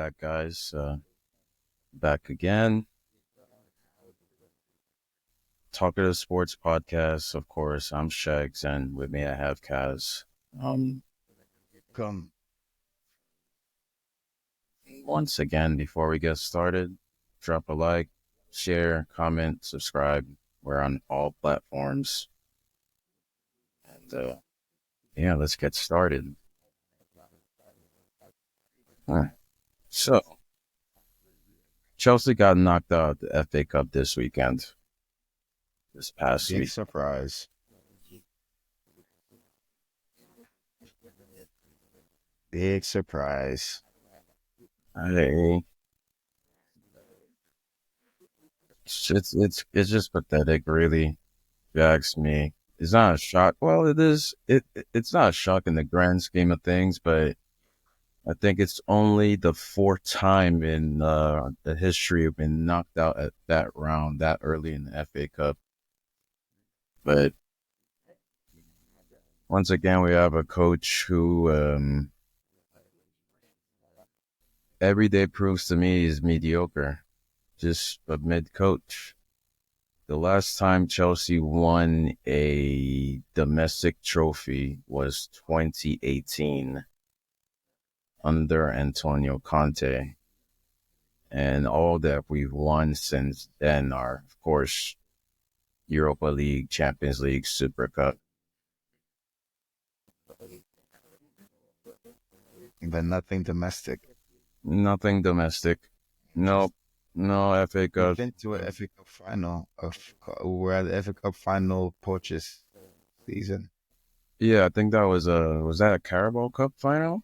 back, guys. Back again. Talkative Sports podcast. Of course, I'm Shags, and with me I have Kaz. Um, Come. Once again, before we get started, drop a like, share, comment, subscribe. We're on all platforms, and yeah, let's get started. Huh. So, Chelsea got knocked out of the FA Cup this weekend. This past Big week. surprise. Big surprise. I it's just pathetic, really. If you ask me, it's not a shock. Well, it is. It's not a shock in the grand scheme of things, but I think it's only the fourth time in the history of being knocked out at that round that early in the FA Cup. But once again, we have a coach who every day proves to me is mediocre, just a mid coach. The last time Chelsea won a domestic trophy was 2018 under Antonio Conte. And all that we've won since then are, of course, Europa League, Champions League, Super Cup. But nothing domestic. Nothing domestic. Nope. No FA We've Cup. been to an FA Cup final. We're at the FA Cup final purchase season. Yeah, I think that was that a Carabao Cup final?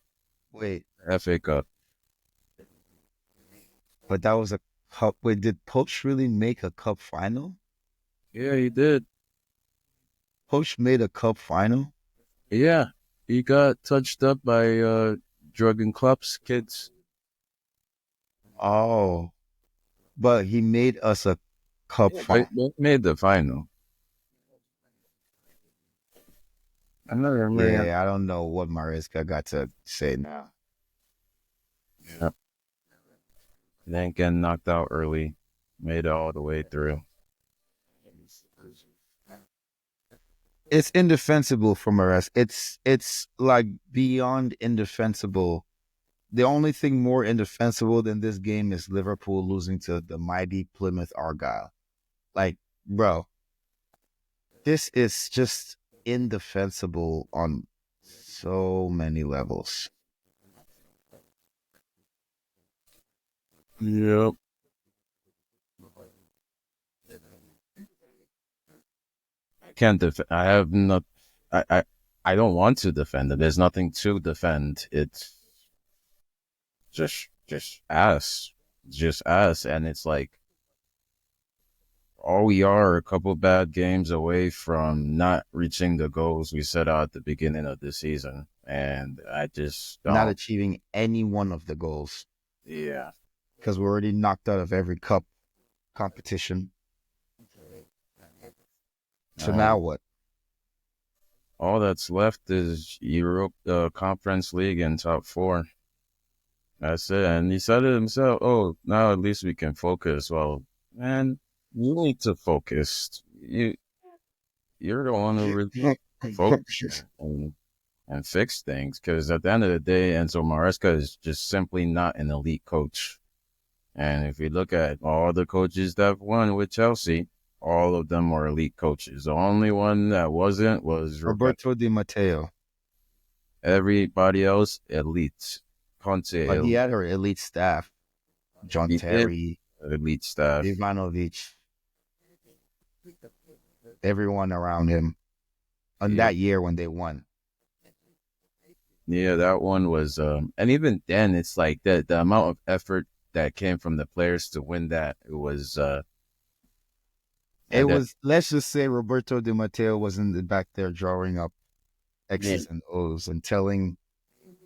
Wait, FA Cup. but that was a cup. Wait, did Poch really make a cup final? Yeah, he did. Poch made a cup final? Yeah, he got touched up by Jurgen Klopp's kids. Oh, but he made us a cup Yeah, final. they made the final. I don't remember. Yeah, I don't know what Maresca got to say now. Yeah. Then getting knocked out early, made it all the way through. It's indefensible for Maresca. It's like beyond indefensible. The only thing more indefensible than this game is Liverpool losing to the mighty Plymouth Argyle. Like, bro, this is just indefensible on so many levels. Yep. I can't defend. I have not. I don't want to defend it. There's nothing to defend. It's just ass, just ass, and it's like all we are a couple bad games away from not reaching the goals we set out at the beginning of the season, and I just Not don't. achieving any one of the goals Yeah. because we're already knocked out of every cup competition. So Um, now what? all that's left is Europe, the Conference League, and top four. That's it. And he said it himself. Oh, now at least we can focus. Well, man, you need to focus. You're the one who really focus and fix things. Because at the end of the day, Enzo Maresca is just simply not an elite coach. And if you look at all the coaches that have won with Chelsea, all of them were elite coaches. The only one that wasn't was Roberto. Roberto Di Matteo. Everybody else, elite. Conte, But he had her elite staff. John he did Terry, elite staff. Ivanovic, everyone around him on Yeah, that year when they won. yeah, that one was, and even then, it's like the amount of effort that came from the players to win that it was, It and that was, let's just say Roberto Di Matteo was in the back there drawing up yeah, X's and O's and telling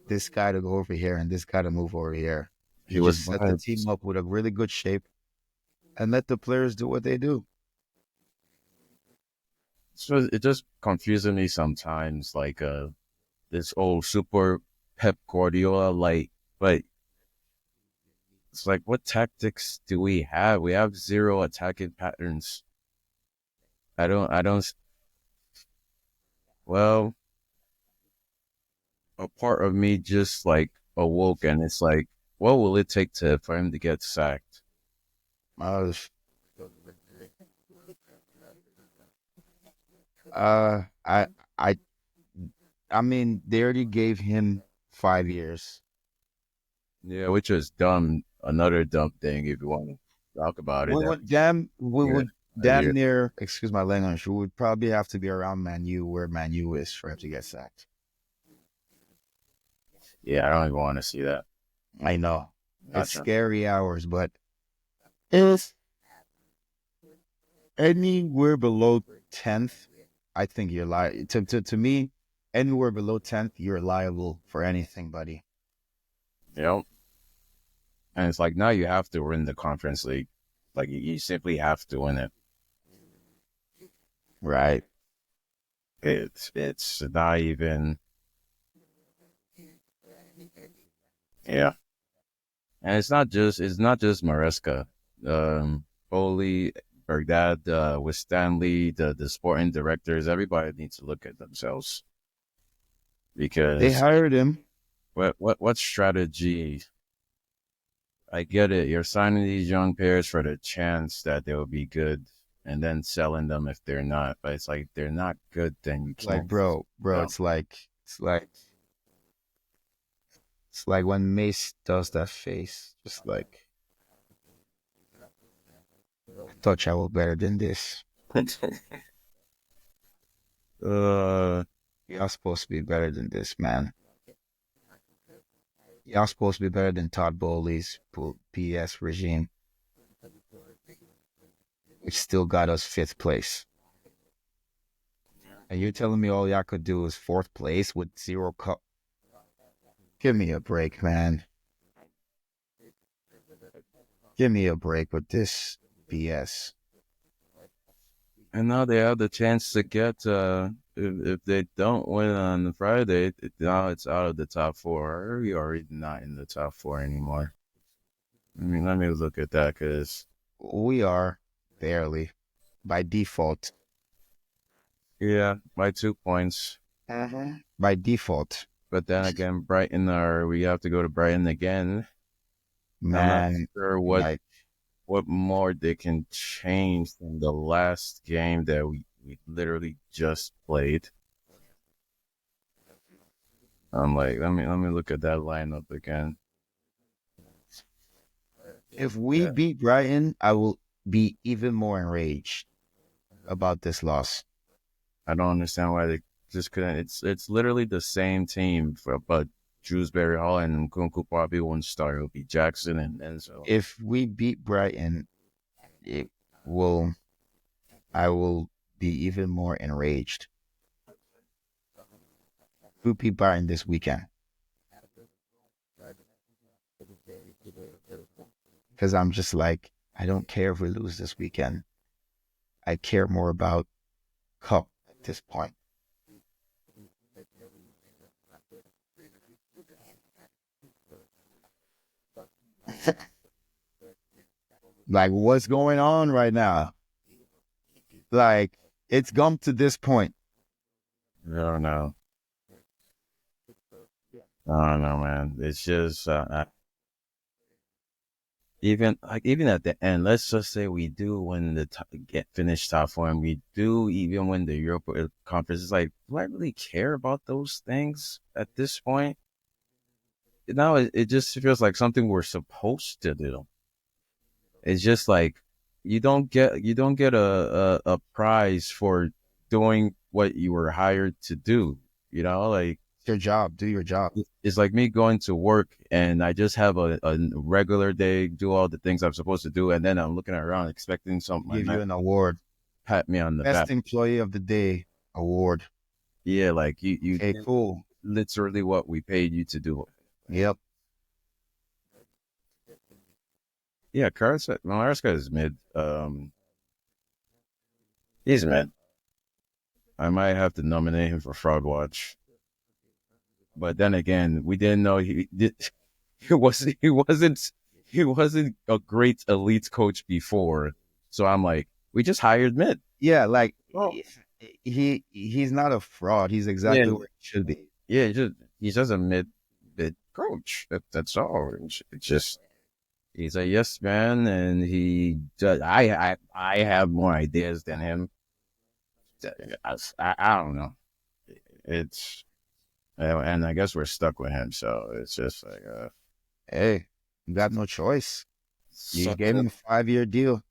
this guy to go over here and this guy to move over here. he He was just set the vibes. team up with a really good shape and let the players do what they do. So it just confuses me sometimes, like this old super Pep Guardiola, like, but It's like, what tactics do we have? We have zero attacking patterns. I don't, well, a part of me just like awoke and it's like, what will it take for him to get sacked? Uh, uh, I, I, I mean, they already gave him 5 years. Yeah, which is dumb. Another dumb thing if you want to talk about it. We Yeah, would I damn hear. near, excuse my language, we would probably have to be around Man U where Man U is for him to get sacked. Yeah, I don't even want to see that. I know it's Gotcha. scary hours, but if anywhere below 10th, I think you're to me, anywhere below 10th, you're liable for anything, buddy. Yep. And it's like now you have to win the conference league. Like you simply have to win it. Right. It's not even, yeah. And it's not just Maresca. Foley, Bergdad, with Stanley, the sporting directors, everybody needs to look at themselves They because hired him. what strategy? I get it. You're signing these young players for the chance that they will be good and then selling them if they're not. But it's like if they're not good, then you Like, can't bro, sell. it's like when Mace does that face, just like I thought y'all were better than this. uh, Y'all supposed to be better than this, man. Y'all supposed to be better than Todd Bowley's PS regime, which still got us fifth place. And you're telling me all y'all could do is fourth place with zero cup? Give me a break, man. Give me a break with this BS. and now they have the chance to get if they don't win on Friday, now it's out of the top four. We already not in the top four anymore. I mean, let me look at that because We are barely by default. yeah, by 2 points. By default, But then again, Brighton are we have to go to Brighton again. I'm not man. sure Like what more they can change from the last game that we literally just played. I'm like, let me look at that lineup again. if we Yeah. beat Brighton, I will be even more enraged about this loss. I don't understand why they just couldn't. It's literally the same team, but Shrewsbury Hall and Nkunku probably won't start. It'll be Jackson and Enzo. If we beat Brighton, it will. I will be even more enraged. We beat Brighton this weekend because I'm just like I don't care if we lose this weekend. I care more about cup at this point. Like what's going on right now? Like it's come to this point. I don't know. I don't know, man. It's just even at the end. Let's just say we do win get finish top four, and we do even win the Europa Conference. It's like, do I really care about those things at this point? Now it just feels like something we're supposed to do. It's just like you don't get a prize for doing what you were hired to do. You know, like It's your job. Do your job. it's like me going to work and I just have a regular day, do all the things I'm supposed to do, and then I'm looking around expecting my Give man you an award. pat me on the Best back. employee of the day award. Yeah, like you Okay, did cool. literally what we paid you to do. Yep. Yeah, Malarska is mid. He's mid. I might have to nominate him for Fraud Watch. But then again, we didn't know he did. He wasn't. he wasn't a great elite coach before. So I'm like, we just hired mid. Yeah, like Oh, he's not a fraud. He's yeah, exactly where he should be. yeah. He's just a mid coach. That's all. It's just he's a yes man, and he does. I have more ideas than him. I don't know. It's and I guess we're stuck with him. So it's just like Hey, you got no choice. You sucks. gave him a 5-year deal.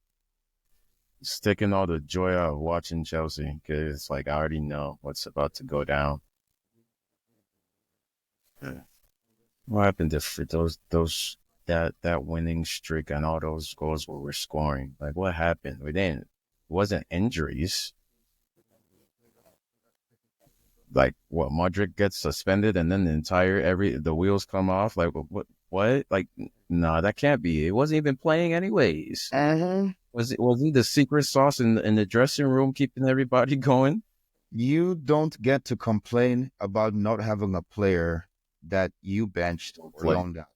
It's taking all the joy out of watching Chelsea because it's like I already know what's about to go down. Yeah. What happened if those that winning streak and all those goals we were scoring? Like what happened? We didn't. It wasn't injuries. Like what? Madrid gets suspended and then the wheels come off. Like what? Like no, that can't be. It wasn't even playing anyways. Uh-huh. Was he the secret sauce in the dressing room keeping everybody going? You don't get to complain about not having a player that you benched or Play. loaned out.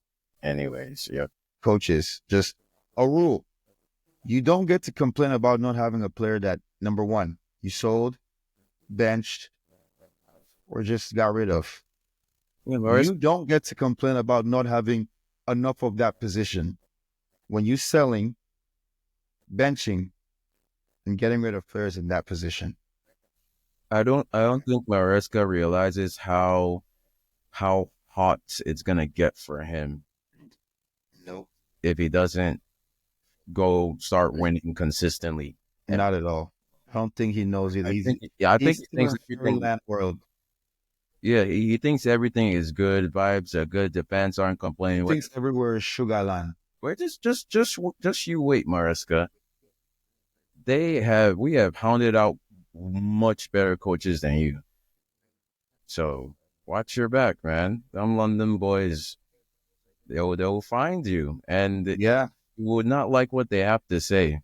Anyways, yeah. Coaches, just a rule. You don't get to complain about not having a player that, number one, you sold, benched, or just got rid of. Yeah, Morris, You don't get to complain about not having enough of that position when you're selling, benching, and getting rid of players in that position. I don't think Maresca realizes how hot it's gonna get for him No, if he doesn't go start winning consistently. And not at all. I don't think he knows it. I think, yeah, I think He's he still thinks in everything. fairyland world. Yeah, he thinks everything is good. Vibes are good. The fans aren't He complaining. thinks everywhere is Sugarland. Wait, just you wait, Maresca. We have hounded out much better coaches than you. So watch your back, man. Them London boys, they'll find you, and you Yeah, would not like what they have to say.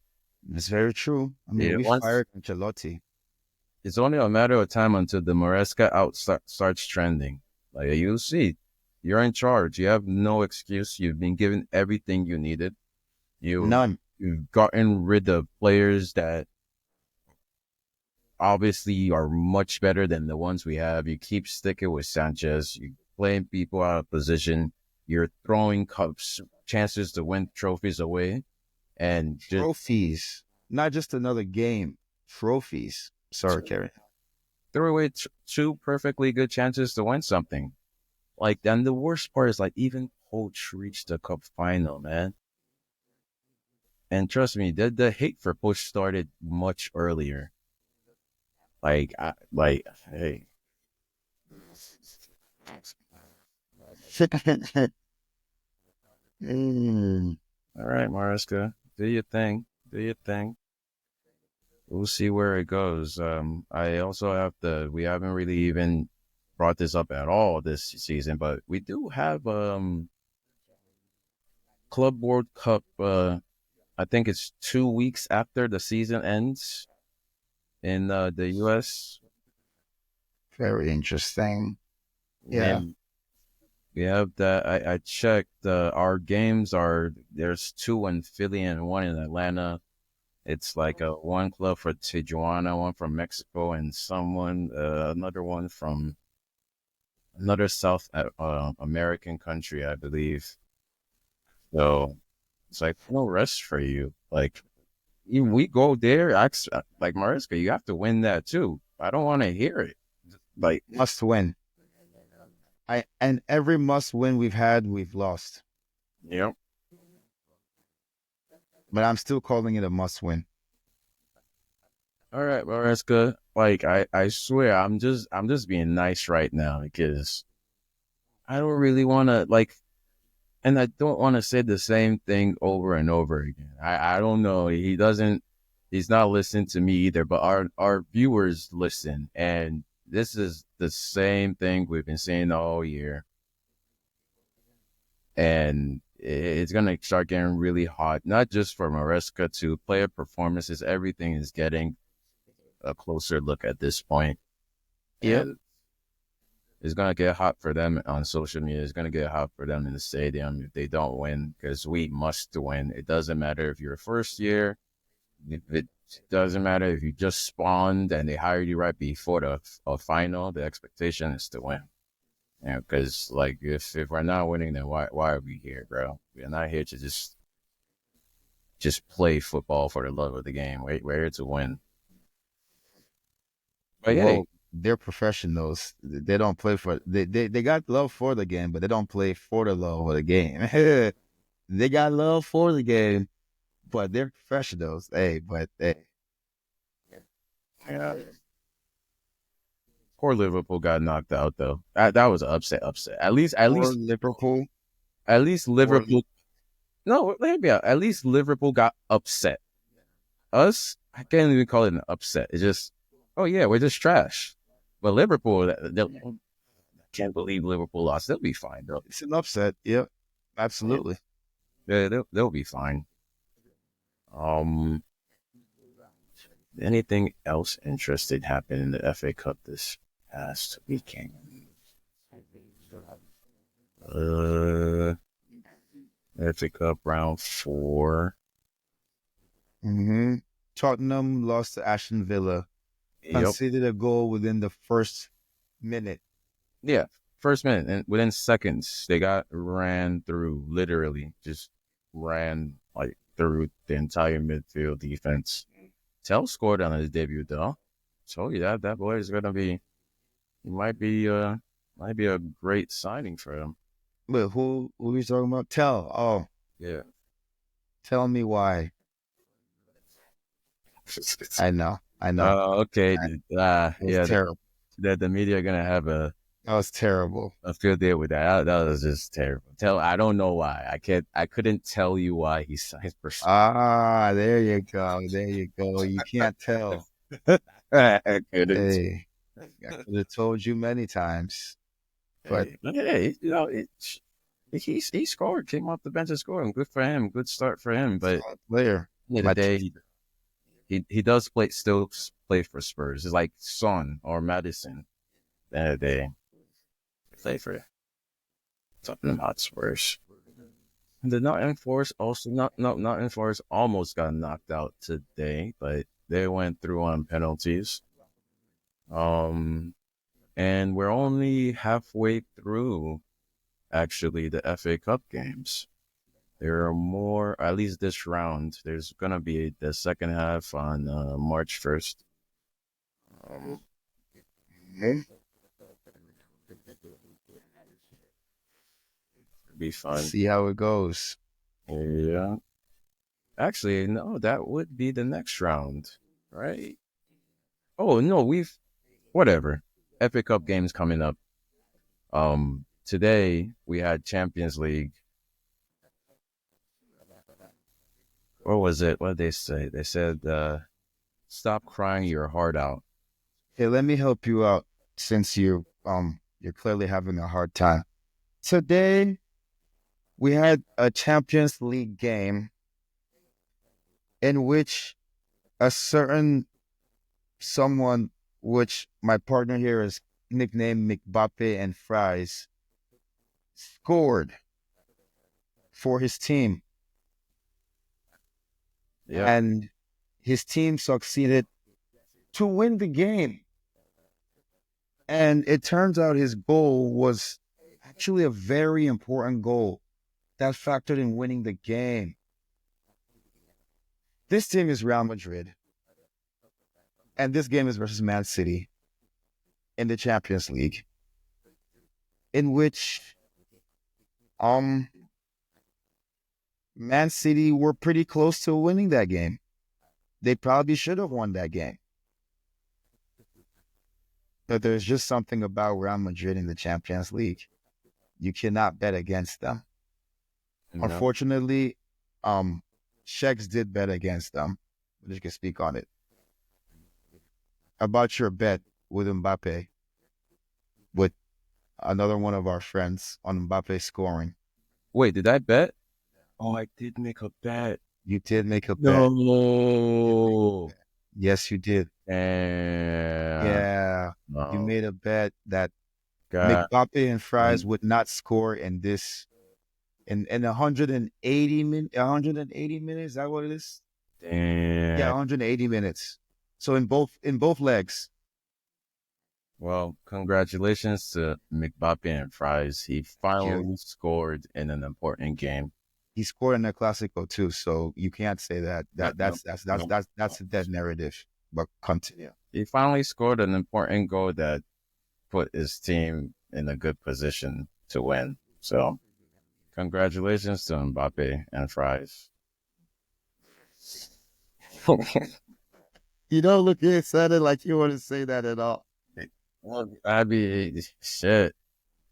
it's very true. I mean, Yeah, we once fired Ancelotti. it's only a matter of time until the Maresca starts trending. Like you'll see, you're in charge. You have no excuse. You've been given everything you needed. You None. you've gotten rid of players that obviously are much better than the ones we have. You keep sticking with Sanchez. You playing people out of position. You're throwing cups, chances to win trophies away, and just Trophies. Not just another game. Trophies. Sorry, Kerry. throw away two perfectly good chances to win something. Like, and the worst part is like even Poach reached the cup final, man. And trust me, the hate for Poach started much earlier. Hey, Mm. all right, Mariska, do your thing, do your thing. We'll see where it goes. I also have we haven't really even brought this up at all this season, but we do have Club World Cup. I think it's 2 weeks after the season ends in the U.S. Very interesting. Yeah. And we have that. I checked. Our games are there's two in Philly and one in Atlanta. It's like a one club for Tijuana, one from Mexico, and another one from another South American country, I believe. So it's like no rest for you. Like even we go there, like Mariska, you have to win that too. I don't want to hear it. Like, Must win. And every must win we've had, we've lost. yep. But I'm still calling it a must win. All right, Mariska. Like I swear, I'm just being nice right now because I don't really want to like, and I don't want to say the same thing over and over again. I don't know. He's not listening to me either, but our viewers listen, and this is the same thing we've been saying all year, and it's gonna start getting really hot. Not just for Maresca to player performances, everything is getting a closer look at this point, Yep. and It's gonna get hot for them on social media. It's gonna get hot for them in the stadium if they don't win because we must win. It doesn't matter if you're first year. It doesn't matter if you just spawned and they hired you right before the final. The expectation is to win. Yeah, because like if we're not winning, then why are we here, bro? We're not here to just play football for the love of the game. We're here to win. But hey, Well, they're professionals. They don't play for they got love for the game, but they don't play for the love of the game. They got love for the game, but they're professionals. Hey, but hey, yeah, poor Liverpool got knocked out though. That was an upset. Upset. for Liverpool, At least for Liverpool. No, maybe at least Liverpool got upset. Us, I can't even call it an upset. It's just, oh yeah, we're just trash. But Liverpool, I can't believe Liverpool lost. They'll be fine though. it's an upset. Yep, Yeah, absolutely. they'll be fine. Um, anything else interesting happened in the FA Cup this past weekend? Uh, FA Cup round four. hmm Tottenham lost to Aston Villa, Yep. conceded a goal within the first minute. Yeah. First minute and within seconds, they got ran through. Literally, just ran like through the entire midfield defense. Tell scored on his debut though. Told you that boy is gonna be. He might be a great signing for him. But who are we talking about? Yeah. Tell me why. I know. Okay. It was Yeah. terrible. The media are gonna have That was terrible. a field day with that. That was just terrible. I don't know why. I couldn't tell you why he signed for Spurs. Ah, there you go. There you go. You can't tell. I couldn't. Hey, I could have told you many times, but Hey, you know, he scored, came off the bench and scored. And good for him. Good start for him. But solid player. end of the day, Madrid. he does still play for Spurs. It's like Son or Madison. At the end of the day, play for Tottenham Hotspurs. And the Nottingham Forest also Nottingham Forest almost got knocked out today, but they went through on penalties. Um, and we're only halfway through actually the FA Cup games. There are more, at least this round. There's gonna be the second half on March 1st. Um, Mhm. be fun. See how it goes. Yeah. Actually, no, that would be the next round, right? Oh no, whatever. FA Cup games coming up. Today we had Champions League. What was it? What did they say? They said, "Stop crying your heart out." Hey, let me help you out since you're clearly having a hard time. Today we had a Champions League game in which a certain someone, which my partner here is nicknamed McBappe and Fries, scored for his team, Yep. and his team succeeded to win the game. And it turns out his goal was actually a very important goal that factored in winning the game. This team is Real Madrid, and this game is versus Man City in the Champions League, in which um Man City were pretty close to winning that game. They probably should have won that game. But there's just something about Real Madrid in the Champions League. You cannot bet against them. No. Unfortunately, Czechs did bet against them. But you can speak on it. About your bet with Mbappe, with another one of our friends on Mbappe scoring. Wait, did I bet? Oh, I did make a bet. You did make a bet. No. Yes, you did. And Yeah. You no. made a bet that God Mbappe and Fries damn. would not score in this in 180 minutes. Is that what it is? Yeah, Damn. 180 minutes. So in both legs, Well, congratulations to McBappe and Fries. He you finally scored in an important game. he scored in the Clasico too. So you can't say that No, no, no, no. that's a dead narrative. But continue. He finally scored an important goal that put his team in a good position to win. So, congratulations to Mbappe and Fries. You don't look excited like you want to say that at all. Well, I be shit.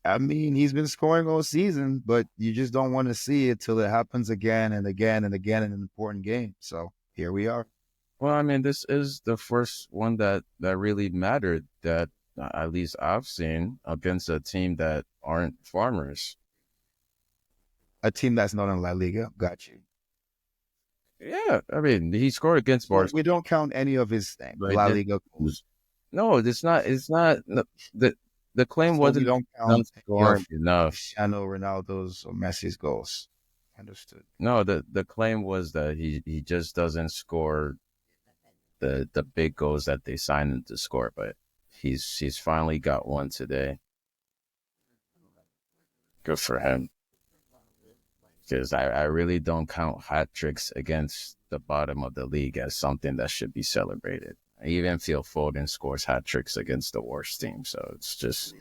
I mean, he's been scoring all season, but you just don't want to see it till it happens again and again and again in an important game. So here we are. Well, I mean, this is the first one that really mattered that at least I've seen against a team that aren't farmers. A team that's not in La Liga, got you. Yeah, I mean, he scored against Well, Barcelona, we don't count any of his but he La did Liga lose. goals. No, it's not. It's not. No, the claim So we wasn't don't not count any scoring of enough. Cristiano Ronaldo's or Messi's goals. Understood. No, the claim was that he just doesn't score the big goals that they signed him to score, but he's finally got one today. Good for him. Because I really don't count hat tricks against the bottom of the league as something that should be celebrated. I even feel Foden scores hat tricks against the worst team, so it's just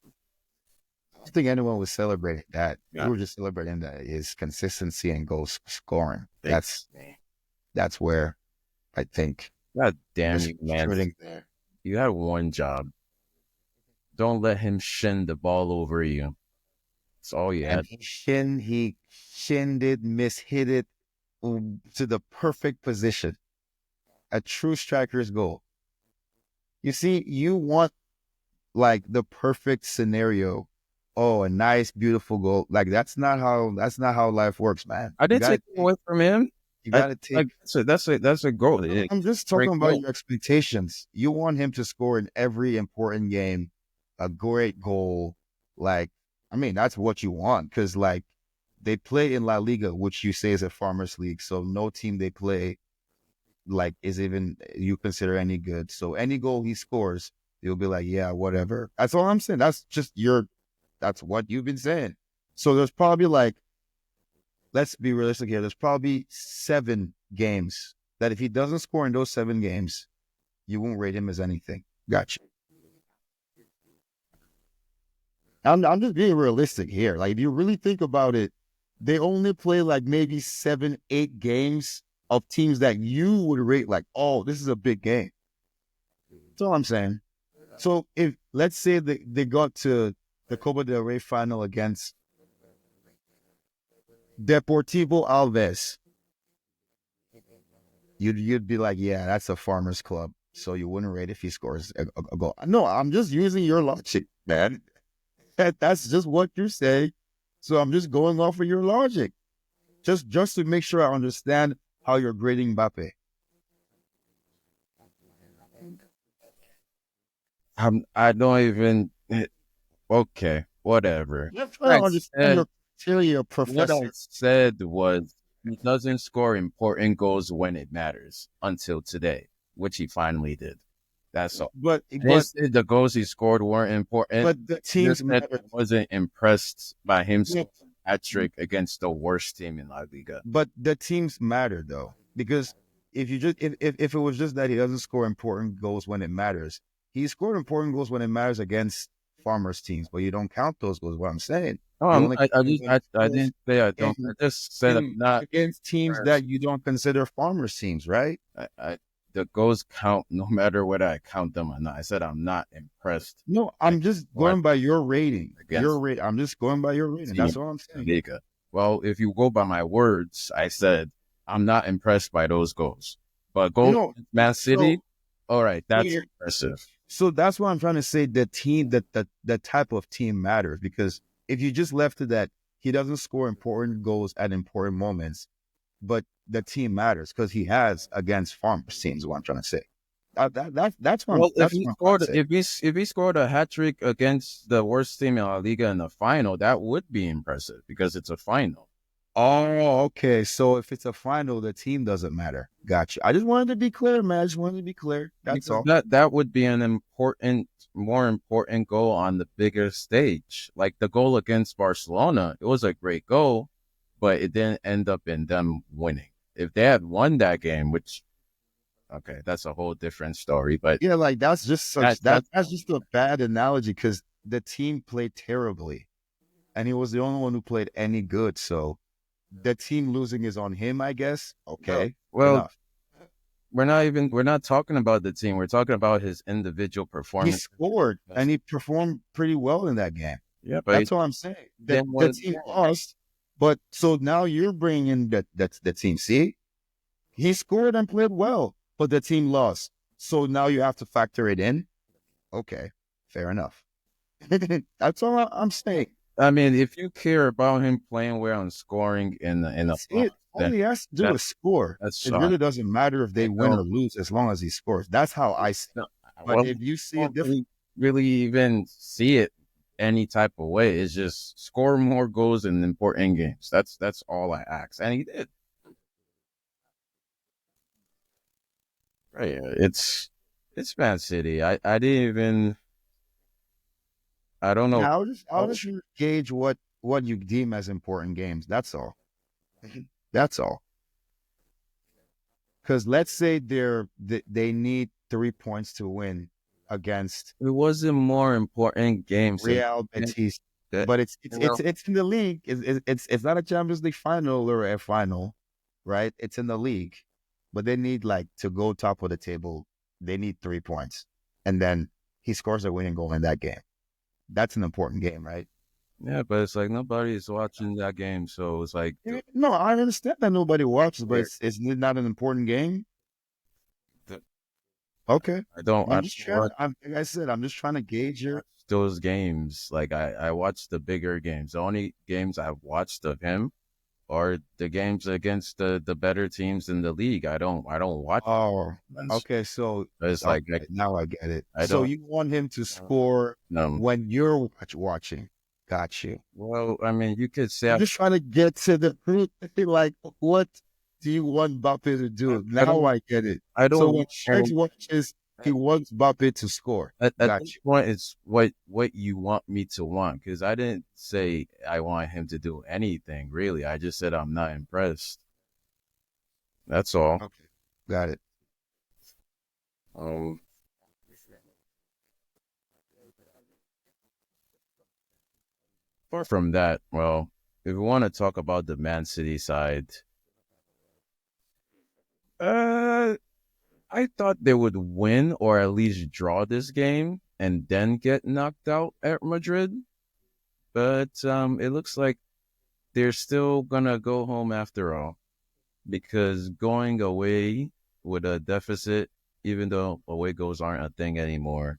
I don't think anyone was celebrating that. We yeah, were just celebrating that his consistency and goal scoring. big. That's where I think God damn just you, man! shooting there. You had one job. Don't let him shin the ball over you. That's all you And had. he shinned it, mishit it to the perfect position. A true striker's goal. You see, you want like the perfect scenario. Oh, a nice, beautiful goal. Like that's not how life works, man. I didn't take it away from him. You I gotta take like that's a goal. I'm just Great talking about goal. your expectations. You want him to score in every important game, a great goal. Like, I mean, that's what you want because, like, they play in La Liga, which you say is a farmers league. So no team they play like is even you consider any good. So any goal he scores, you'll be like, yeah, whatever. That's all I'm saying. That's just that's what you've been saying. So there's probably like, let's be realistic here. There's probably 7 games that if he doesn't score in those 7 games, you won't rate him as anything. Gotcha. I'm just being realistic here. Like, if you really think about it, they only play like maybe 7, 8 games of teams that you would rate like, oh, this is a big game. That's all I'm saying. So if let's say they got to the Copa del Rey final against Deportivo Alves, you'd be like, yeah, that's a farmers club. So you wouldn't rate if he scores a goal. No, I'm just using your logic, man. That's just what you're saying. So I'm just going off of your logic, just to make sure I understand how you're grading Mbappe. I don't even. Okay, whatever. I'm What trying I to understand said, your criteria, what I Professor. said was he doesn't score important goals when it matters until today, which he finally did. That's all. But I didn't say the goals he scored weren't important. the I teams just said I matter. wasn't impressed by him Yeah, scoring a hat trick against the worst team in La Liga. but the teams matter though, because if it was just that he doesn't score important goals when it matters, he scored important goals when it matters against farmers teams, but you don't count those goals. What I'm saying, No, you only count I them just, when it I matters didn't say I don't. I in, just said I'm not against teams impressed. that you don't consider farmers teams, right? I the goals count no matter whether I count them or not. I said I'm not impressed No, by I'm just what going by your rating. Your against rate. I'm just going by your rating. team That's all I'm in saying. Liga. Well, if you go by my words, I said I'm not impressed by those goals. But You goals know, against Man so City, all right, that's yeah, impressive. so that's what I'm trying to say. The team, the type of team matters because if you just left it that he doesn't score important goals at important moments, but the team matters because he has against farmers teams. Is what I'm trying to say. That's my Well, that's my mindset. if he scored a hat trick against the worst team in La Liga in the final, that would be impressive because it's a final. Oh, okay. So if it's a final, the team doesn't matter. Gotcha. I just wanted to be clear, man. I just wanted to be clear. That's Because all. that would be an more important goal on the bigger stage. Like the goal against Barcelona, it was a great goal, but it didn't end up in them winning. If they had won that game, which okay, that's a whole different story. But Yeah, like that's just such that's that's just a bad analogy because the team played terribly, and he was the only one who played any good. So the team losing is on him, I guess. Okay, fair well, enough. we're not talking about the team. We're talking about his individual He performance. scored and he performed pretty well in that game. Yeah, but he That's all I'm saying. That didn't the win the team game. lost, but so now you're bringing in that's the team. See, he scored and played well, but the team lost. So now you have to factor it in. Okay, fair enough. That's all I'm saying. I mean, if you care about him playing well and scoring in the That's loss, it. All then he has to do that is score. that's It really doesn't matter if I they win don't or lose as long as he scores. That's how I see no, it. But well, if you I see it don't different, really even see it any type of way. It's just score more goals in important games. That's all I ask, and he did. Right? It's Man City. I didn't even I don't know. yeah, I'll just gauge what you deem as important games. That's all. That's all. Because let's say they need 3 points to win against It wasn't more important games than Real Betis, that. but it's it's You it's know, it's in the league. It's not a Champions League final or a final, right? It's in the league, but they need like to go top of the table. They need 3 points, and then he scores a winning goal in that game. That's an important game, right? yeah, but it's like nobody's watching that game, so it's like No, I understand that nobody watches, but there. it's not an important game. the- Okay, I I'm don't just trying. watch Like I said, I'm just trying to gauge your. those games. Like I watch the bigger games. The only games I've watched of him are the games against the better teams in the league. I don't watch Oh, ones. okay. So It's okay, like now I get it. I So don't. you want him to score No. when you're watching? Got you. Well, I mean, you could say I'm just trying to get to the root. Like, what do you want Mbappe to do? I Now don't I get it. I So don't when Sharks watches, he wants Mbappe to score. at Got this you. point it's what you want me to want because I didn't say I want him to do anything really. I just said I'm not impressed. That's all. Okay, got it. Um, apart from that, well, if we want to talk about the Man City side, uh, I thought they would win or at least draw this game and then get knocked out at Madrid. But it looks like they're still gonna go home after all because going away with a deficit, even though away goals aren't a thing anymore,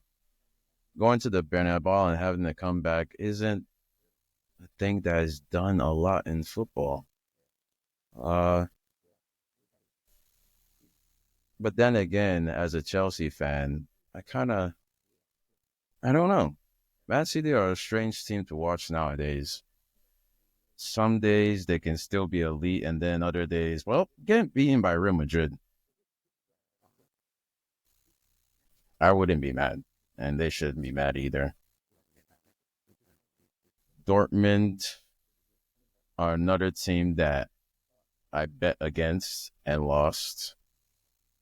going to the Bernabeu and having to come back isn't a thing that is done a lot in football. Uh, but then again, as a Chelsea fan, I don't know. Man City are a strange team to watch nowadays. Some days they can still be elite, and then other days, well, getting beaten by Real Madrid, I wouldn't be mad, and they shouldn't be mad either. Dortmund are another team that I bet against and lost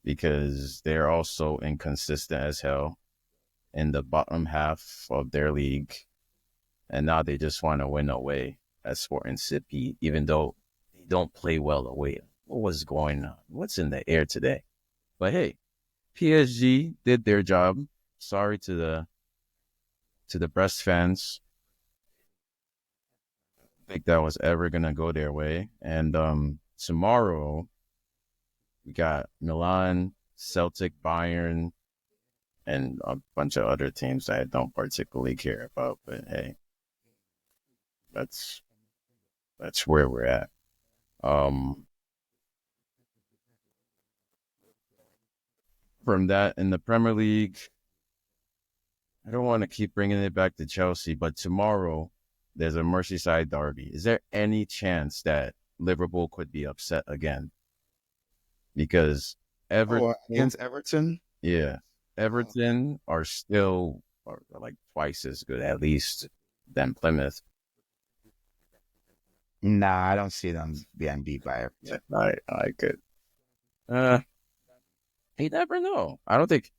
because they're also inconsistent as hell in the bottom half of their league. And now they just want to win away at Sporting CP, even though they don't play well away. What was going on? What's in the air today? But hey, PSG did their job. Sorry to the Brest fans. I think that was ever gonna go their way. And tomorrow we got Milan, Celtic, Bayern, and a bunch of other teams that I don't particularly care about. But hey, that's that's where we're at. Um, from that in the Premier League, I don't want to keep bringing it back to Chelsea, but tomorrow there's a Merseyside derby. Is there any chance that Liverpool could be upset again? Because Oh, Everton, against Everton? yeah, Oh. Everton are like twice as good at least than Plymouth. Nah, I don't see them being beat by Yeah, Everton. I could. Uh, you never know. I don't think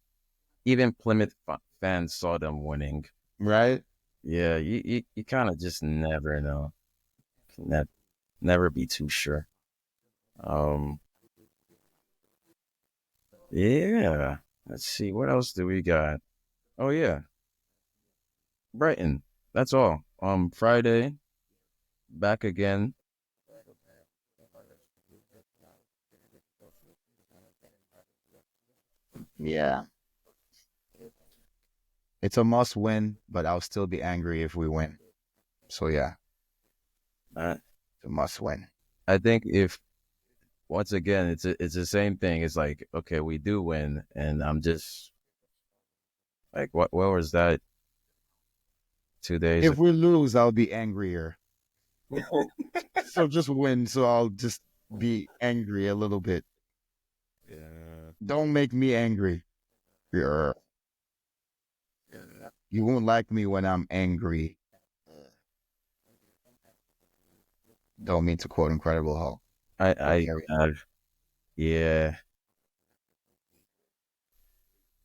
even Plymouth fans saw them winning. Right? Yeah, you kind of just never know. Ne- Never be too sure. Um, yeah. Let's see. What else do we got? Oh yeah, Brighton. That's all. Friday back again. Yeah. It's a must win, but I'll still be angry if we win. So yeah, Uh, it's a must win. I think if once again it's the same thing. It's like okay, we do win, and I'm just like, what was that 2 days If ago? we lose, I'll be angrier. So just win, so I'll just be angry a little bit. Yeah. Don't make me angry. Yeah. You won't like me when I'm angry. Don't mean to quote Incredible Hulk, I but I carry on. uh, yeah.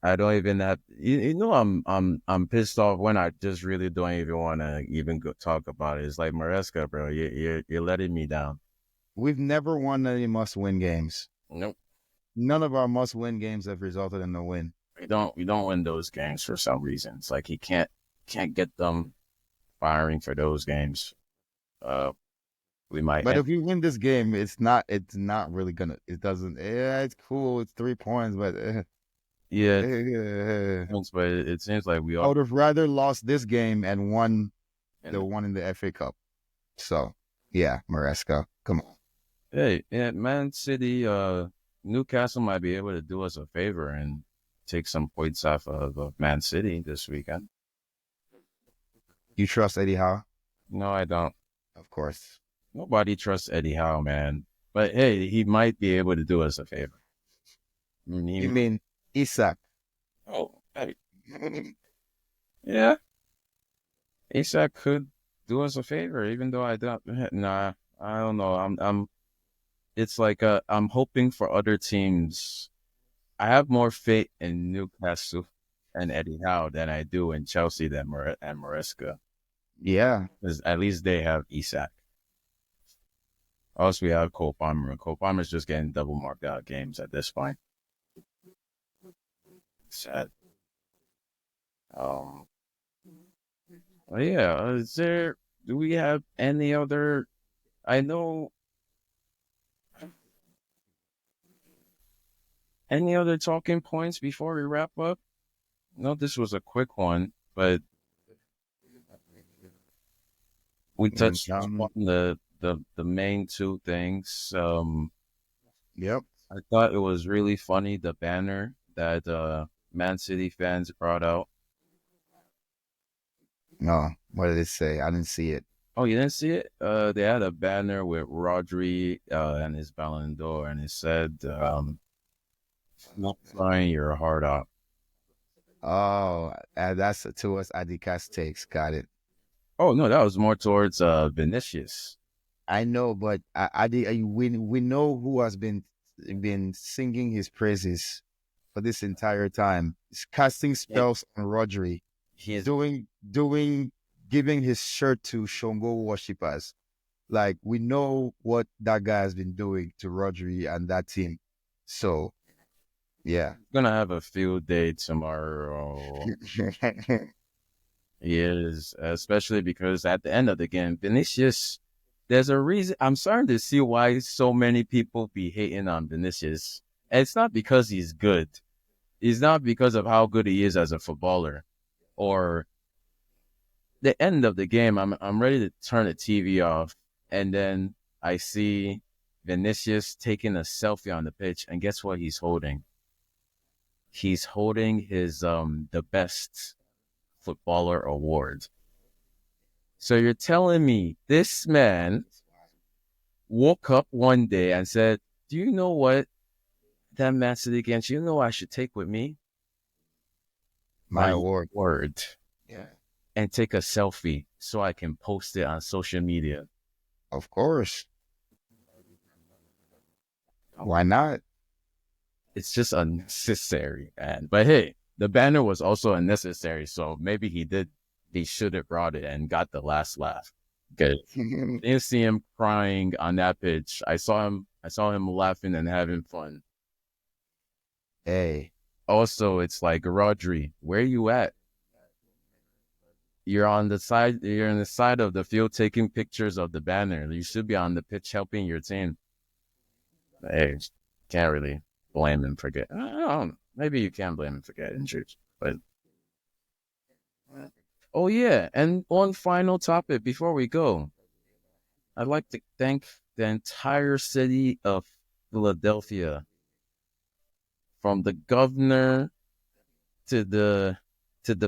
I don't even have you know I'm pissed off when I just really don't even want to even go talk about it. It's like Maresca, bro. You're letting me down. We've never won any must win games. Nope. None of our must win games have resulted in a win. We don't win those games for some reason. It's like he can't get them firing for those games. Uh, we might But end. if we win this game, it's not really gonna. It doesn't. Yeah, it's cool. It's 3 points, but Yeah, eh, but it seems like we I are. would have rather lost this game and won the And one in the FA Cup. So yeah, Maresca, come on. hey, yeah, Man City, Newcastle might be able to do us a favor and take some points off of Man City this weekend. You trust Eddie Howe? No, I don't. Of course. Nobody trusts Eddie Howe, man. But hey, he might be able to do us a favor. I mean, You mean Isak? oh, hey, yeah, Isak could do us a favor, even though I don't. Nah, I don't know. It's like I'm hoping for other teams. I have more faith in Newcastle and Eddie Howe than I do in Chelsea and Maresca, Yeah. because at least they have Isak. Also, we have Cole Palmer. Cole Palmer's just getting double marked out games at this point. Sad. Um, well, yeah. Do we have any other? I know any other talking points before we wrap up. No, this was a quick one, but we Mm, touched upon the main two things. Yep. I thought it was really funny the banner that Man City fans brought out. No. What did it say? I didn't see it. Oh, you didn't see it? They had a banner with Rodri and his Ballon d'Or, and it said, "Not crying your heart out." Oh, that's to us Adikas takes. Got it. Oh no, that was more towards Vinicius. I know, but we know who has been singing his praises for this entire time. He's casting It, spells on Rodri, he's doing giving his shirt to Shongo worshippers. Like we know what that guy has been doing to Rodri and that team. So yeah. gonna have a field day tomorrow. He is, especially because at the end of the game, Vinicius, there's a reason. I'm starting to see why so many people be hating on Vinicius. And it's not because he's good. It's not because of how good he is as a footballer. Or the end of the game, I'm ready to turn the TV off, and then I see Vinicius taking a selfie on the pitch, and guess what he's holding? he's holding his the best footballer award. So you're telling me this man woke up one day and said, "Do you know what that Man City against you know I should take with me? My My award. word." Yeah. And take a selfie so I can post it on social media. Of course. Why not? It's just unnecessary, man. But hey, the banner was also unnecessary, so maybe he should have brought it and got the last laugh. Good. Didn't see him crying on that pitch. I saw him laughing and having fun. Hey, Also, it's like, Rodri, where you at? You're on the side of the field taking pictures of the banner. You should be on the pitch helping your team. Hey, can't really blame him for getting. I don't know. Maybe you can blame him for getting injured, but oh yeah. And one final topic before we go, I'd like to thank the entire city of Philadelphia, from the governor to the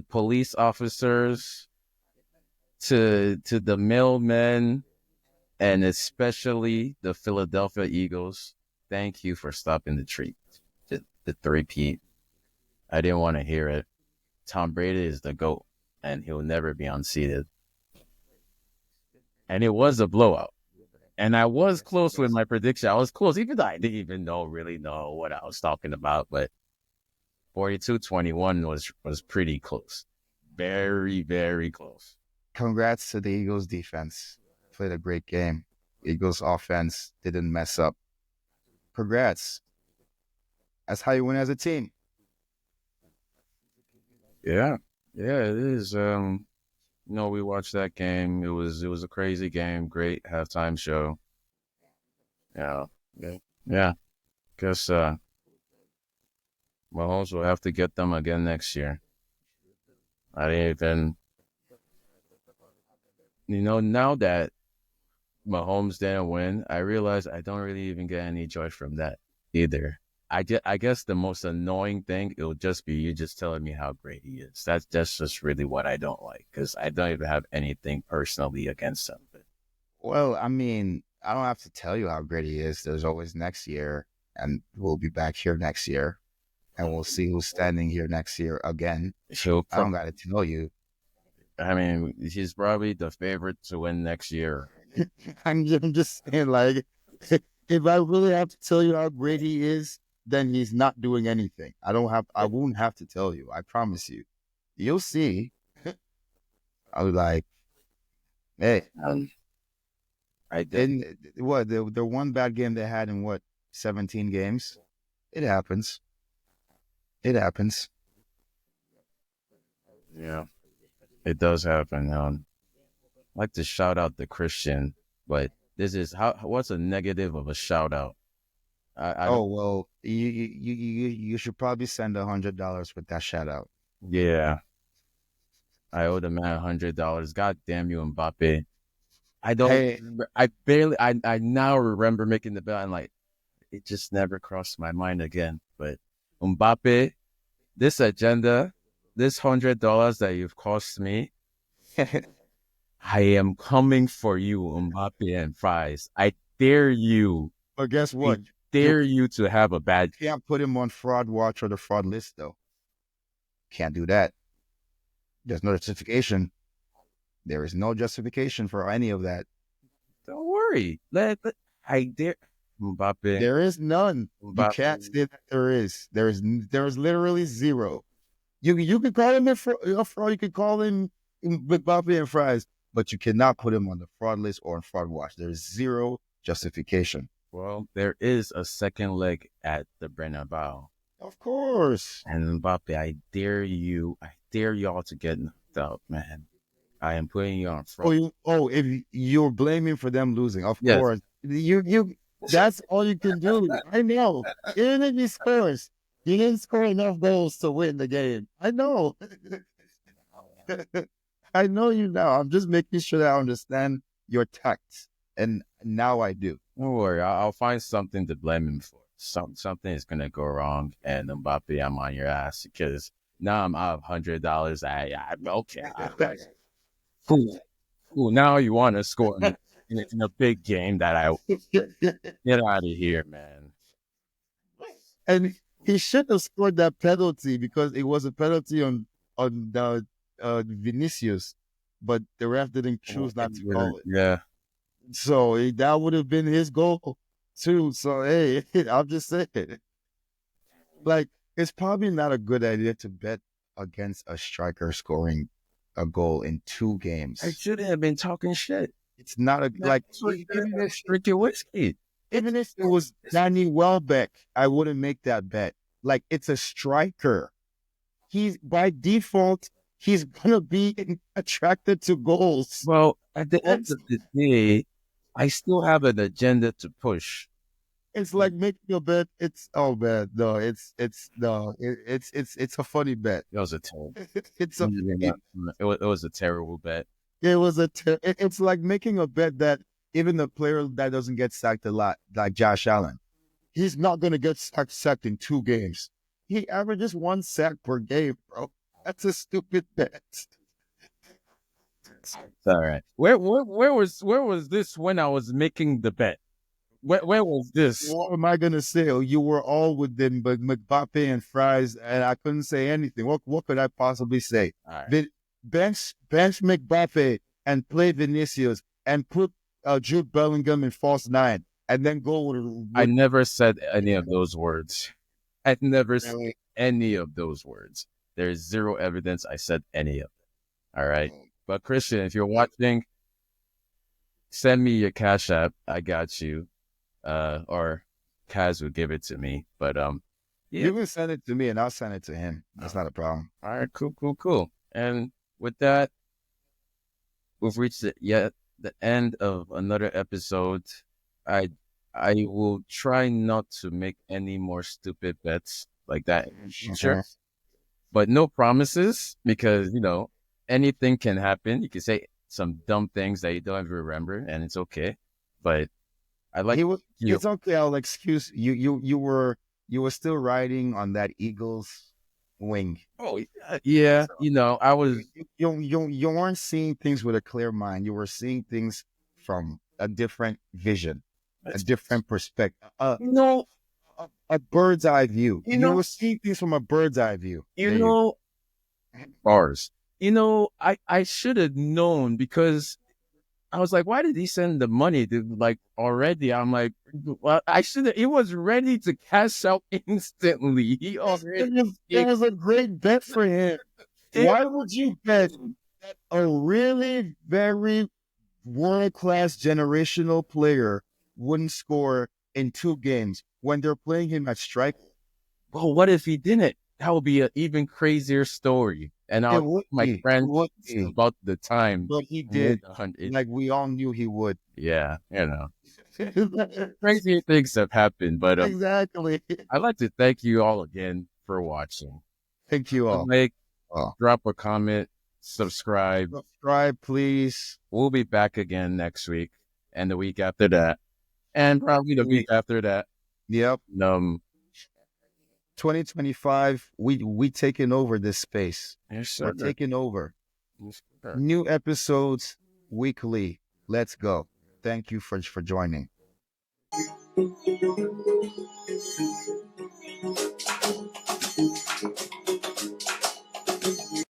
police officers to the mailmen, and especially the Philadelphia Eagles. Thank you for stopping the treat. The three-peat. I didn't want to hear it. Tom Brady is the GOAT, and he'll never be unseated. And it was a blowout. And I was close with my prediction. I was close, even though I didn't even really know what I was talking about. But 42-21 was pretty close. Very, very close. congrats to the Eagles defense. Played a great game. Eagles offense didn't mess up. Congrats. That's how you win as a team. Yeah. Yeah, it is. We watched that game. It was a crazy game. Great halftime show. Yeah. Yeah. Yeah. Guess Mahomes will have to get them again next year. I didn't even, now that Mahomes didn't win, I realize I don't really even get any joy from that either. I guess the most annoying thing, it would just be you just telling me how great he is. That's just really what I don't like, because I don't even have anything personally against him. But Well, I mean, I don't have to tell you how great he is. There's always next year, and we'll be back here next year, and we'll see who's standing here next year again. he'll, I don't got to tell you. I mean, he's probably the favorite to win next year. I'm just saying, like, if I really have to tell you how great he is, then he's not doing anything. I won't have to tell you. I promise you. You'll see. I was like, hey, Um, I did. in what the one bad game they had in what 17 games. It happens. It happens. Yeah, it does happen. I'd like to shout out the Christian, but this is what's a negative of a shout out? I Oh don't. well, you should probably send $100 with that shout out. Yeah, I owe the man $100. God damn you, Mbappe. I don't Hey, remember. I barely. I now remember making the bet. And like, it just never crossed my mind again. But Mbappe, this agenda, this $100 that you've cost me, I am coming for you, Mbappe and Fries. I dare you. but guess I what? You dare you to have a bad. can't put him on fraud watch or the fraud list though. Can't do that. There's no justification. There is no justification for any of that. Don't worry. I dare Mbappe. There is none. You can't Mbappe. say that there is. There is literally zero. You can call him a fraud. You can call him Mbappe and Fries, but you cannot put him on the fraud list or on fraud watch. There's zero justification. Well, there is a second leg at the Bernabeu. Of course. And Mbappe, I dare y'all to get knocked out, man. I am putting you on Oh, front. if you're blaming for them losing, of Yes. course. You that's all you can do. I know. Even if he scores, he didn't score enough goals to win the game. I know. I know you now. I'm just making sure that I understand your tact. And now I do. Don't worry, I'll find something to blame him for. something is gonna go wrong, and Mbappe, I'm on your ass because now I'm out of $100. I'm okay. Cool, cool. Now you want to score in a big game that I get out of here, man. And he should have scored that penalty because it was a penalty on the Vinicius, but the ref didn't choose not to call it. Yeah. So that would have been his goal too. So hey, I'm just saying, like it's probably not a good idea to bet against a striker scoring a goal in 2 games. I shouldn't have been talking shit. It's not a like Drink your whiskey. even if it was Danny Welbeck, I wouldn't make that bet. Like it's a striker. He's by default, he's gonna be attracted to goals. Well, at the end of the day, I still have an agenda to push. It's like making a bet. It's oh man, no, it's a funny bet. It was a terrible. It's a it was a terrible bet. it's like making a bet that even the player that doesn't get sacked a lot, like Josh Allen, he's not gonna get sacked in 2 games. He averages 1 sack per game, bro. That's a stupid bet. It's all right. Where was this when I was making the bet? Where was this? What am I gonna say? Oh, you were all within but Mbappe and Fries, and I couldn't say anything. What could I possibly say? Right. Bench Mbappe and play Vinicius and put Jude Bellingham in false 9, and then go with I never said any of those words. I never said any of those words. There's zero evidence I said any of them. All right. But Christian, if you're watching, send me your Cash App. I got you. Or Kaz would give it to me. But yeah. You can send it to me and I'll send it to him. That's not a problem. All right, cool. And with that, we've reached the end of another episode. I will try not to make any more stupid bets like that in the future. But no promises because, anything can happen. You can say some dumb things that you don't even remember and it's okay. But I like it's okay, I'll excuse you. You were still riding on that Eagles wing. Oh yeah, so, I was. You weren't seeing things with a clear mind. You were seeing things from a different vision, a different perspective. A bird's eye view. You were seeing things from a bird's eye view. Bars. I should have known because I was like, why did he send the money to already? I'm like, well, I should have. He was ready to cash out instantly. It was a great bet for him. Why would you bet that a really very world-class generational player wouldn't score in 2 games when they're playing him at striker? Well, what if he didn't? That would be an even crazier story. And my friend about the time. But he did. Like we all knew he would. Yeah, crazy things have happened. But exactly. I'd like to thank you all again for watching. Thank you all. Drop a comment, subscribe. Subscribe, please. We'll be back again next week and the week after that. And probably the week after that. Yep. 2025, we taking over this space. Yes, sir. We're taking over. Yes, new episodes weekly. Let's go. Thank you for joining.